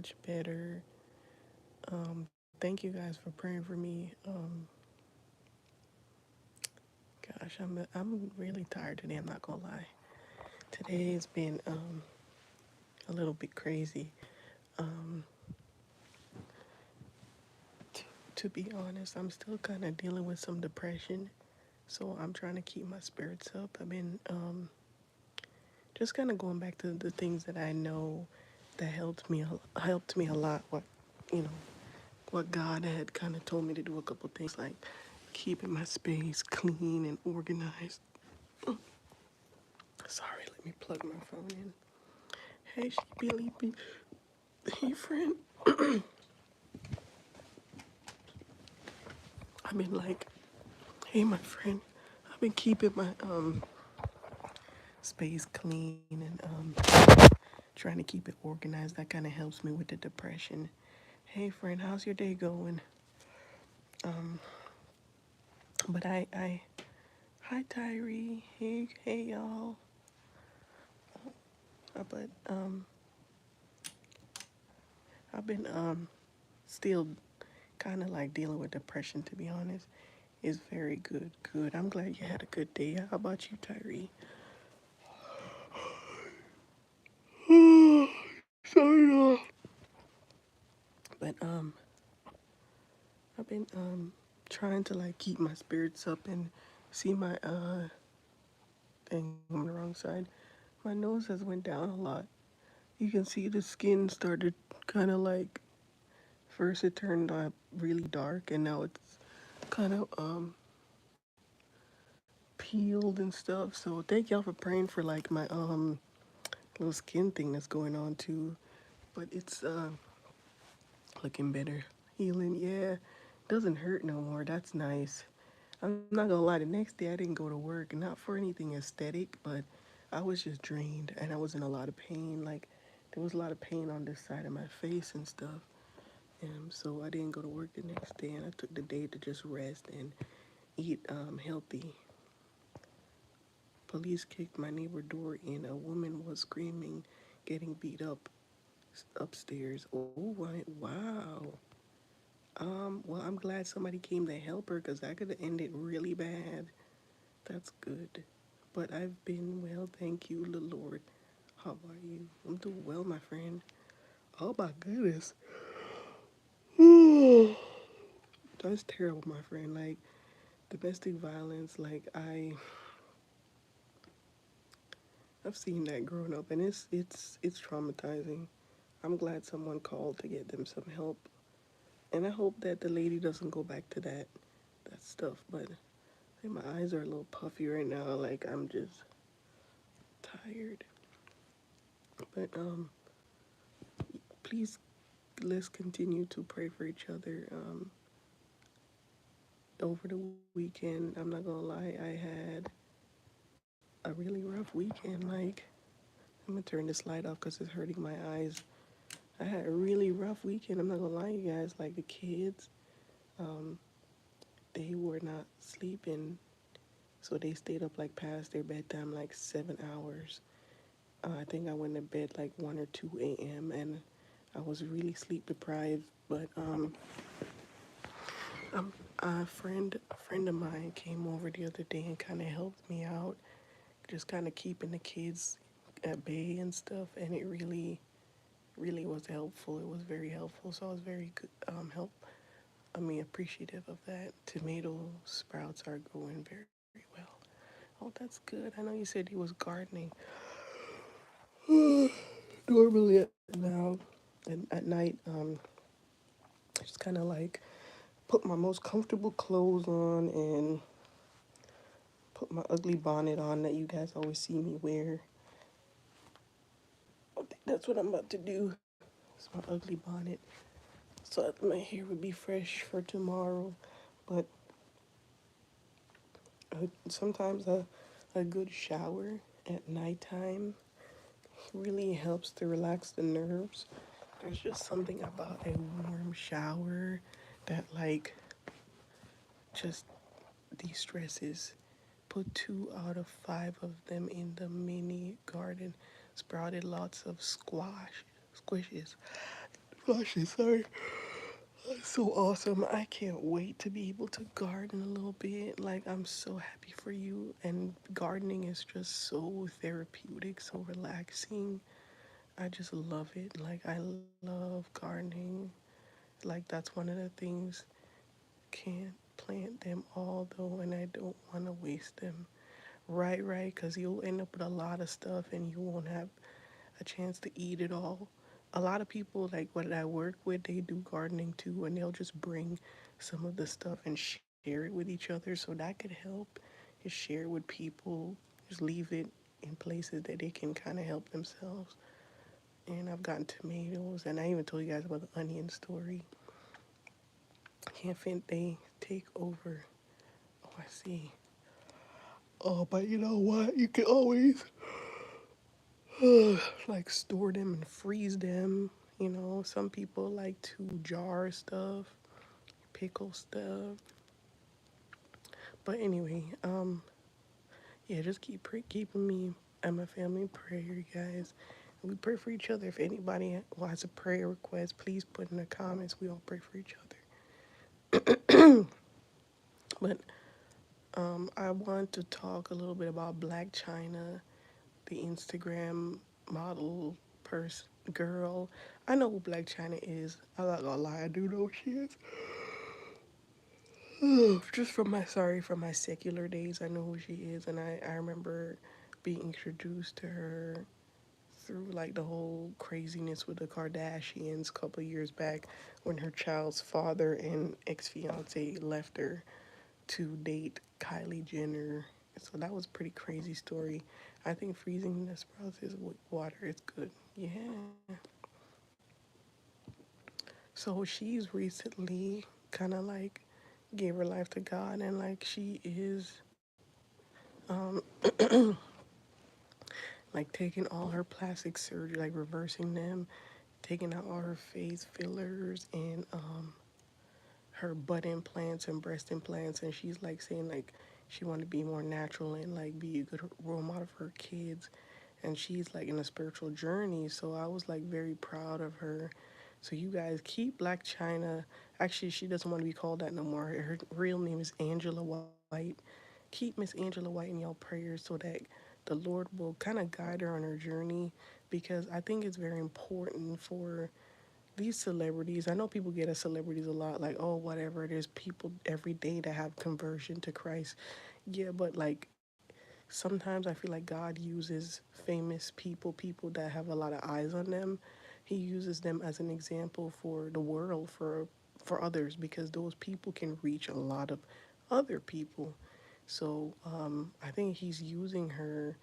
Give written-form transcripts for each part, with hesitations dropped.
much better. Thank you guys for praying for me. Gosh, I'm really tired today. I'm not gonna lie. Today has been a little bit crazy. Um, to be honest, I'm still kind of dealing with some depression, so I'm trying to keep my spirits up. I've been just kind of going back to the things that I know that helped me a lot. What you know, what God had kind of told me to do a couple things like keeping my space clean and organized. Sorry, let me plug my phone in. Hey, Sheepy Leapy. Hey, friend. I've been like, hey, my friend. I've been keeping my space clean and trying to keep it organized. That kind of helps me with the depression. Hey, friend, how's your day going? Um, but hi, Tyree. Hey, y'all. But I've been still kind of like dealing with depression. To be honest, it's very good. Good. I'm glad you had a good day. How about you, Tyree? Sorry, but I've been trying to like keep my spirits up and see my thing on the wrong side. My nose has went down a lot. You can see the skin started kind of like first it turned really dark and now it's kind of peeled and stuff. So thank y'all for praying for like my little skin thing that's going on too. But it's looking better. Healing, yeah. Doesn't hurt no more. That's nice. I'm not gonna lie, the next day I didn't go to work, not for anything aesthetic, but I was just drained and I was in a lot of pain. Like there was a lot of pain on this side of my face and stuff. So I didn't go to work the next day and I took the day to just rest and eat healthy. Police kicked my neighbor door in. A woman was screaming, getting beat up upstairs. Wow. Well, I'm glad somebody came to help her because that could have ended really bad. That's good. But I've been well, thank you, the Lord. How about you? I'm doing well, my friend. Oh my goodness. That's terrible, my friend. Like domestic violence, like I've seen that growing up and it's traumatizing. I'm glad someone called to get them some help. And I hope that the lady doesn't go back to that stuff, but my eyes are a little puffy right now, like I'm just tired. But please let's continue to pray for each other. Over the weekend, I'm not gonna lie, I had a really rough weekend. Like, I'm gonna turn this light off because it's hurting my eyes. I had a really rough weekend. I'm not gonna lie, you guys. Like the kids, um, they were not sleeping, so they stayed up like past their bedtime, like 7 hours. I think I went to bed like 1 or 2 a.m. and I was really sleep deprived. But a friend of mine came over the other day and kind of helped me out, just kind of keeping the kids at bay and stuff, and it really was helpful. It was very helpful, so I was very good appreciative of that. Tomato sprouts are growing very well. Oh, that's good. I know you said he was gardening. Normally at night, I just kind of like put my most comfortable clothes on and put my ugly bonnet on that you guys always see me wear. I think that's what I'm about to do. It's my ugly bonnet, so that my hair would be fresh for tomorrow. But sometimes a good shower at nighttime really helps to relax the nerves. There's just something about a warm shower that like just de-stresses. Put 2 out of 5 of them in the mini garden. Sprouted lots of squishes. Gosh, sorry. So awesome. I can't wait to be able to garden a little bit. Like, I'm so happy for you. And gardening is just so therapeutic, so relaxing. I just love it. Like, I love gardening. Like, that's one of the things. Can't plant them all though, and I don't want to waste them. Right, right, because you'll end up with a lot of stuff and you won't have a chance to eat it all. A lot of people, like what I work with, they do gardening too, and they'll just bring some of the stuff and share it with each other. So that could help. Just share it with people, just leave it in places that they can kind of help themselves. And I've gotten tomatoes, and I even told you guys about the onion story. Can't think they take over. Oh, I see. Oh, but you know what? You can always like store them and freeze them. You know, some people like to jar stuff, pickle stuff. But anyway, yeah, just keeping me and my family in prayer, you guys. And we pray for each other. If anybody has a prayer request, please put in the comments. We all pray for each other. But I want to talk a little bit about Blac Chyna, the Instagram model person girl. I know who Blac Chyna is. I'm not gonna lie, I do know who she is. Just from my secular days, I know who she is, and I remember being introduced to her through like the whole craziness with the Kardashians a couple of years back when her child's father and ex fiance left her to date Kylie Jenner. So that was a pretty crazy story. I think freezing the sprouts is with water is good. Yeah. So she's recently kind of like gave her life to God, and like she is like taking all her plastic surgery, like reversing them, taking out all her face fillers and her butt implants and breast implants, and she's like saying like she wanted to be more natural and like be a good role model for her kids, and she's like in a spiritual journey. So I was like very proud of her. So you guys keep Blac Chyna. Actually, she doesn't want to be called that no more. Her real name is Angela White. Keep Miss Angela White in y'all prayers so that the Lord will kind of guide her on her journey, because I think it's very important for these celebrities. I know people get at celebrities a lot, like, oh, whatever. There's people every day that have conversion to Christ. Yeah, but like sometimes I feel like God uses famous people that have a lot of eyes on them. He uses them as an example for the world, for others, because those people can reach a lot of other people. So I think he's using her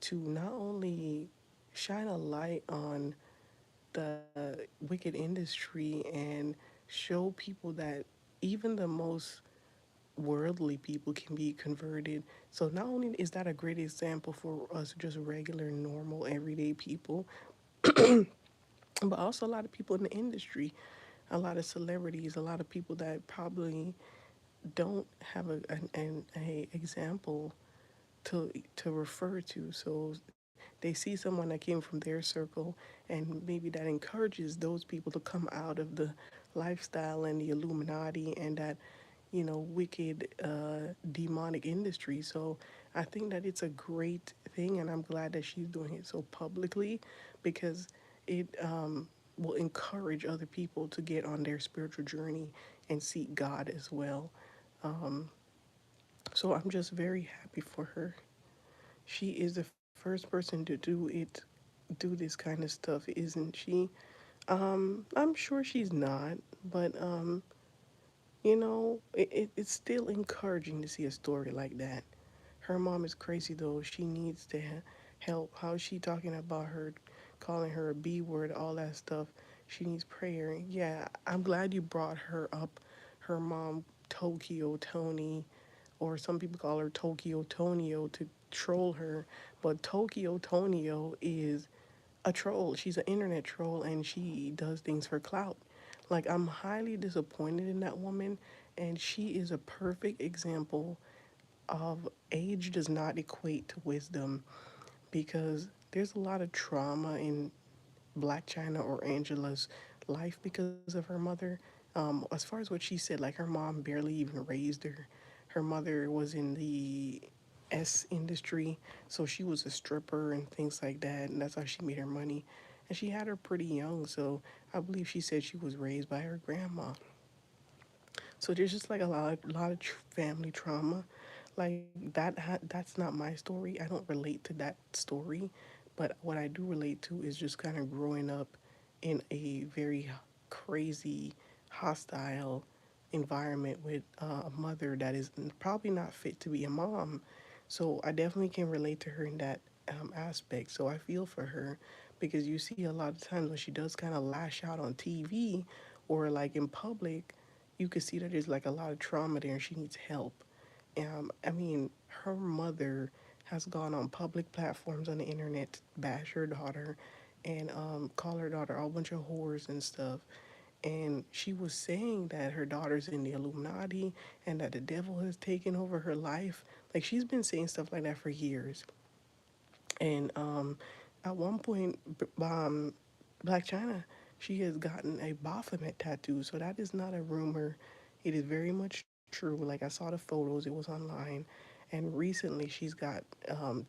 to not only shine a light on the wicked industry and show people that even the most worldly people can be converted. So not only is that a great example for us just regular, normal, everyday people, but also a lot of people in the industry, a lot of celebrities, a lot of people that probably don't have a example to refer to. So they see someone that came from their circle, and maybe that encourages those people to come out of the lifestyle and the Illuminati and that wicked demonic industry. So I think that it's a great thing, and I'm glad that she's doing it so publicly, because it will encourage other people to get on their spiritual journey and seek God as well. So I'm just very happy for her. She is the first person to do this kind of stuff, isn't she? I'm sure she's not, but it's still encouraging to see a story like that. Her mom is crazy though. She needs to help. How's she talking about her, calling her a B word, all that stuff? She needs prayer. Yeah, I'm glad you brought her up. Her mom, Tokyo Tony, or some people call her Tokyo Tonio to troll her. But Tokyo Tonio is a troll. She's an internet troll, and she does things for clout. Like, I'm highly disappointed in that woman, and she is a perfect example of age does not equate to wisdom, because there's a lot of trauma in Blac Chyna or Angela's life because of her mother. As far as what she said, like her mom barely even raised her. Her mother was in the industry, so she was a stripper and things like that, and that's how she made her money. And she had her pretty young, so I believe she said she was raised by her grandma. So there's just like a lot of family trauma, like that's not my story. I don't relate to that story, but what I do relate to is just kind of growing up in a very crazy, hostile environment with a mother that is probably not fit to be a mom. So I definitely can relate to her in that aspect. So I feel for her because you see a lot of times when she does kind of lash out on TV or like in public, you can see that there's like a lot of trauma there and she needs help. I mean, her mother has gone on public platforms on the internet to bash her daughter and call her daughter a bunch of whores and stuff. And she was saying that her daughter's in the Illuminati and that the devil has taken over her life. Like she's been saying stuff like that for years. And at one point, Blac Chyna, she has gotten a Baphomet tattoo. So that is not a rumor. It is very much true. Like I saw the photos, it was online. And recently she's got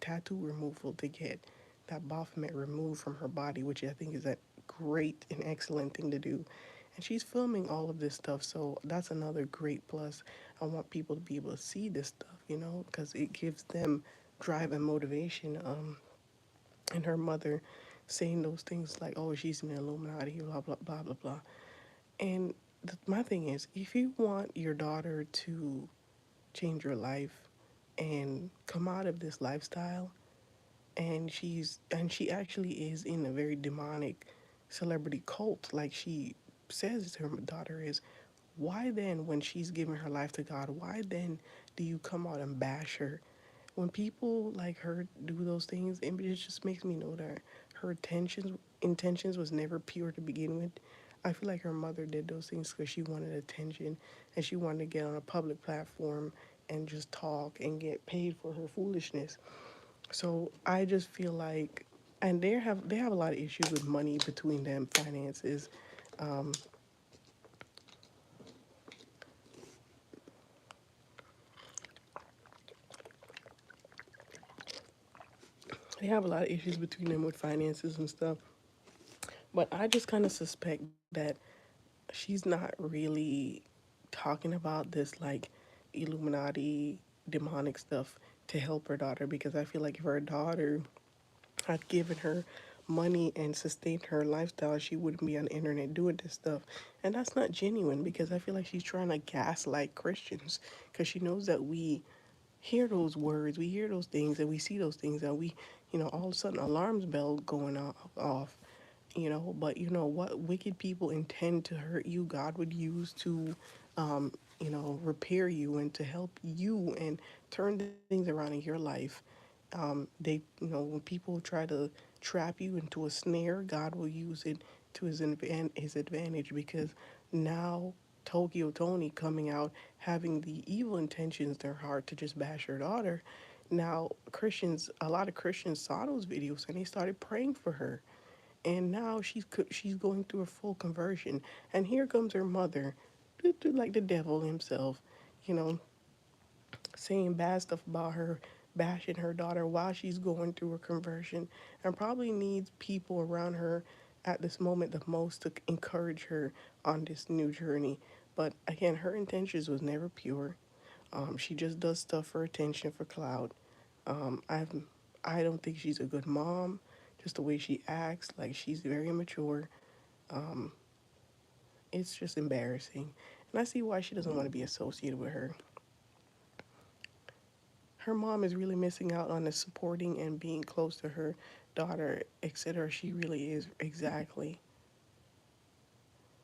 tattoo removal to get that Baphomet removed from her body, which I think is a great and excellent thing to do. And she's filming all of this stuff. So that's another great plus. I want people to be able to see this stuff, because it gives them drive and motivation. And her mother saying those things like, "Oh, she's in the Illuminati," blah blah blah blah blah. And my thing is, if you want your daughter to change your life and come out of this lifestyle, and she actually is in a very demonic celebrity cult, like she says her daughter is. Why then, when she's giving her life to God, why then do you come out and bash her? When people like her do those things, it just makes me know that her intentions was never pure to begin with. I feel like her mother did those things because she wanted attention and she wanted to get on a public platform and just talk and get paid for her foolishness. So I just feel like, and they have a lot of issues with money between them, finances. Um, they have a lot of issues between them with finances and stuff. But I just kind of suspect that she's not really talking about this like Illuminati demonic stuff to help her daughter, because I feel like if her daughter had given her money and sustained her lifestyle, she wouldn't be on the internet doing this stuff. And that's not genuine because I feel like she's trying to gaslight Christians because she knows that we hear those words, we hear those things, and we see those things, and all of a sudden alarms bell going off. But what wicked people intend to hurt you, God would use to, repair you and to help you and turn things around in your life. When people try to trap you into a snare, God will use it to his advantage because now Tokyo Tony coming out having the evil intentions in their heart to just bash her daughter. Now a lot of Christians saw those videos and they started praying for her, and now she's going through a full conversion. And here comes her mother, like the devil himself, you know, saying bad stuff about her, bashing her daughter while she's going through her conversion, and probably needs people around her at this moment the most to encourage her on this new journey. But again, her intentions was never pure. She just does stuff for attention, for clout. Um, I've, I don't think she's a good mom. Just the way she acts, like she's very immature. Um, it's just embarrassing, and I see why she doesn't want to be associated with her. Her mom is really missing out on the supporting and being close to her daughter, etc. She really is, exactly.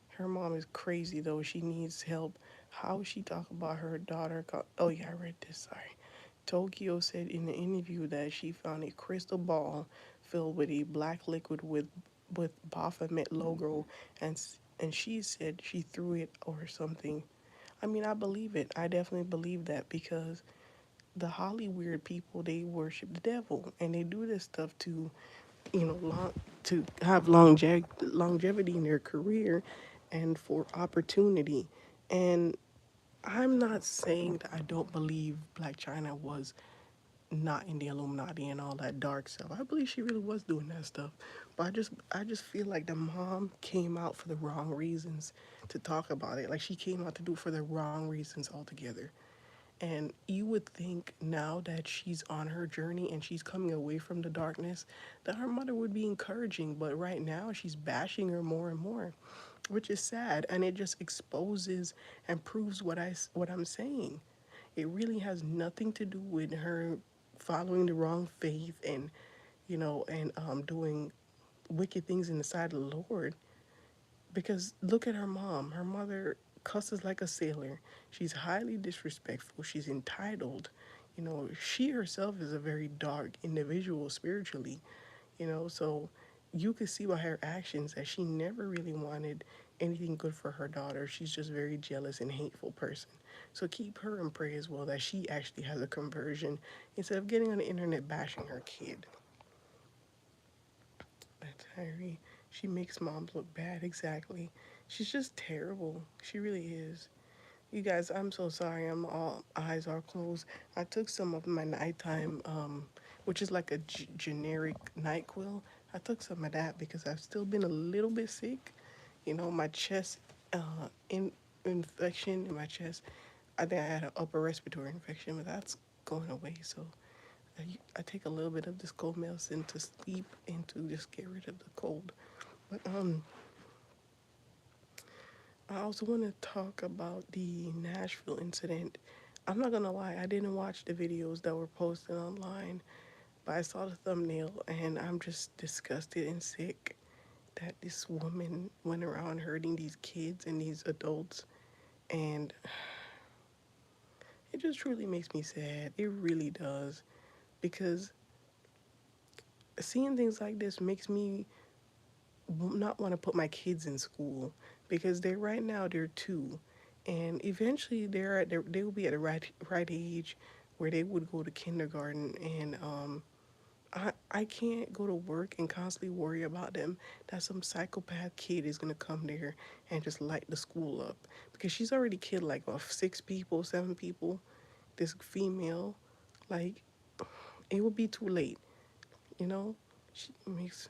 Her mom is crazy though. She needs help. How she talk about her daughter? Oh yeah, I read this. Sorry. Tokyo said in the interview that she found a crystal ball filled with a black liquid with Baphomet logo, and she said she threw it or something. I mean, I believe it. I definitely believe that because the Hollywood people, they worship the devil and they do this stuff to, you know, to have longevity in their career and for opportunity. And I'm not saying that I don't believe Black China was not in the Illuminati and all that dark stuff. I believe she really was doing that stuff. But I just feel like the mom came out for the wrong reasons to talk about it. Like she came out to do it for the wrong reasons altogether. And you would think now that she's on her journey and she's coming away from the darkness, that her mother would be encouraging. But right now, she's bashing her more and more, which is sad. And it just exposes and proves what I'm saying. It really has nothing to do with her following the wrong faith and, doing wicked things in the sight of the Lord. Because look at her mom. Her mother cusses like a sailor. She's highly disrespectful. She's entitled. She herself is a very dark individual spiritually, so you could see by her actions that she never really wanted anything good for her daughter. She's just very jealous and hateful person. So keep her in prayer as well that she actually has a conversion instead of getting on the internet bashing her kid. That's Tyree. She makes moms look bad, exactly. She's just terrible. She really is. You guys, I'm so sorry. I'm all eyes are closed. I took some of my nighttime, which is like a generic NyQuil. I took some of that because I've still been a little bit sick. My chest, in infection in my chest. I think I had an upper respiratory infection, but that's going away. So I take a little bit of this cold medicine to sleep and to just get rid of the cold. But I also want to talk about the Nashville incident. I'm not gonna lie, I didn't watch the videos that were posted online, but I saw the thumbnail and I'm just disgusted and sick that this woman went around hurting these kids and these adults. And it just truly makes me sad. It really does. Because seeing things like this makes me not want to put my kids in school because right now they're 2, and eventually they will be at the right age where they would go to kindergarten. And I can't go to work and constantly worry about them that some psychopath kid is gonna come there and just light the school up, because she's already killed like 6 people, 7 people. This female, like, it would be too late, you know. She makes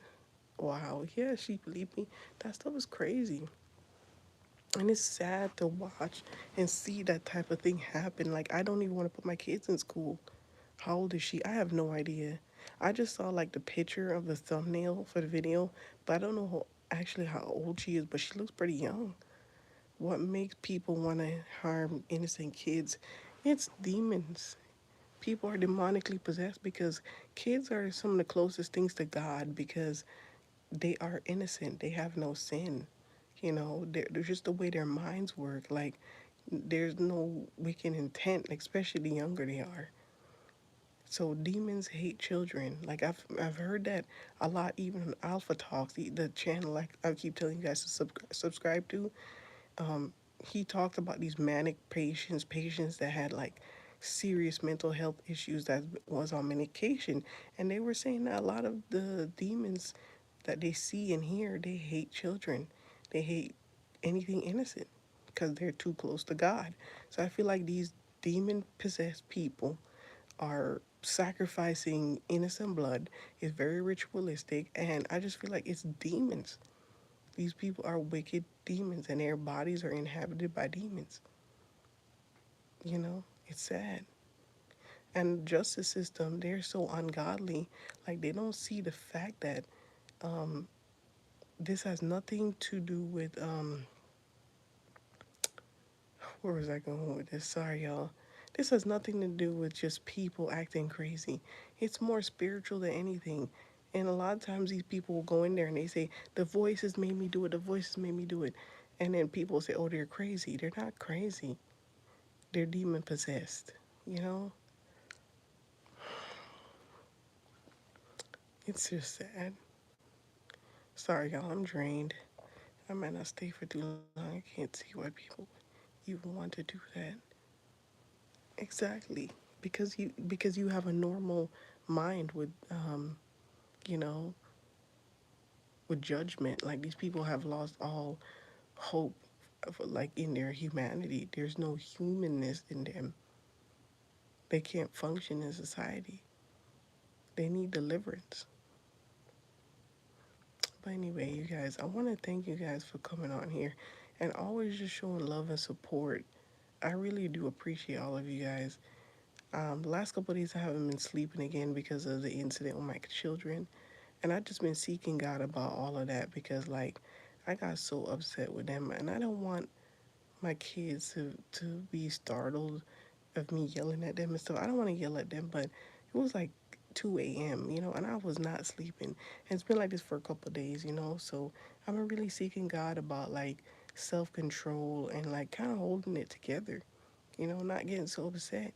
Wow, yeah, she believed me. That stuff is crazy. And it's sad to watch and see that type of thing happen. Like, I don't even want to put my kids in school. How old is she? I have no idea. I just saw like the picture of the thumbnail for the video, but I don't know actually how old she is, but she looks pretty young. What makes people want to harm innocent kids? It's demons. People are demonically possessed because kids are some of the closest things to God, because they are innocent. They have no sin. They're just the way their minds work. Like, there's no wicked intent, especially the younger they are. So demons hate children. Like, I've heard that a lot, even on Alpha Talks, the channel like I keep telling you guys to subscribe to. um, he talked about these manic patients that had like serious mental health issues that was on medication, and they were saying that a lot of the demons that they see and hear, they hate children, they hate anything innocent because they're too close to God. So I feel like these demon possessed people are sacrificing innocent blood. It's very ritualistic, and I just feel like it's demons. These people are wicked demons, and their bodies are inhabited by demons. It's sad. And justice system, they're so ungodly. Like, they don't see the fact that this has nothing to do with where was I going with this? Sorry, y'all. This has nothing to do with just people acting crazy. It's more spiritual than anything. And a lot of times these people will go in there and they say, the voices made me do it, the voices made me do it. And then people say, oh, they're crazy. They're not crazy. They're demon possessed. You know? It's just sad. Sorry, y'all, I'm drained. I might not stay for too long. I can't see why people even want to do that. Exactly. Because you have a normal mind with you know, with judgment. Like these people have lost all hope of, like in their humanity. There's no humanness in them. They can't function in society. They need deliverance. But anyway, you guys, I want to thank you guys for coming on here and always just showing love and support. I really do appreciate all of you guys. The last couple of days, I haven't been sleeping again because of the incident with my children. And I've just been seeking God about all of that because, like, I got so upset with them. And I don't want my kids to be startled of me yelling at them and stuff. I don't want to yell at them, but it was like 2 a.m., and I was not sleeping. And it's been like this for a couple of days. So I've been really seeking God about like self control and like kind of holding it together, not getting so upset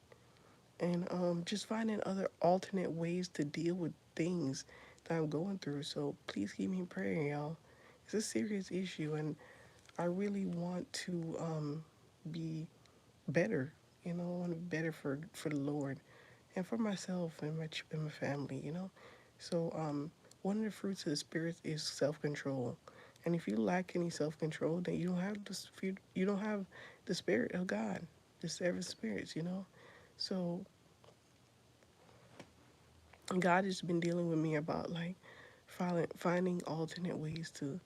and just finding other alternate ways to deal with things that I'm going through. So please keep me in prayer, y'all. It's a serious issue, and I really want to be better. I want to be better for the Lord and for myself and my family. So one of the fruits of the spirit is self control, and if you lack any self control, then you don't have the spirit of God, the seven spirits. So God has been dealing with me about like finding alternate ways to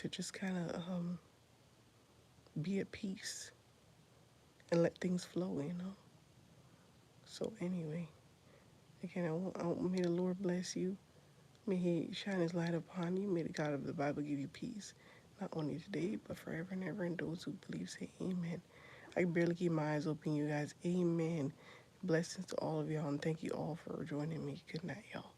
just kind of be at peace and let things flow. So anyway, again, may the Lord bless you. May He shine His light upon you. May the God of the Bible give you peace, not only today but forever and ever. And those who believe say Amen. I can barely keep my eyes open, you guys. Amen. Blessings to all of y'all, and thank you all for joining me. Good night, y'all.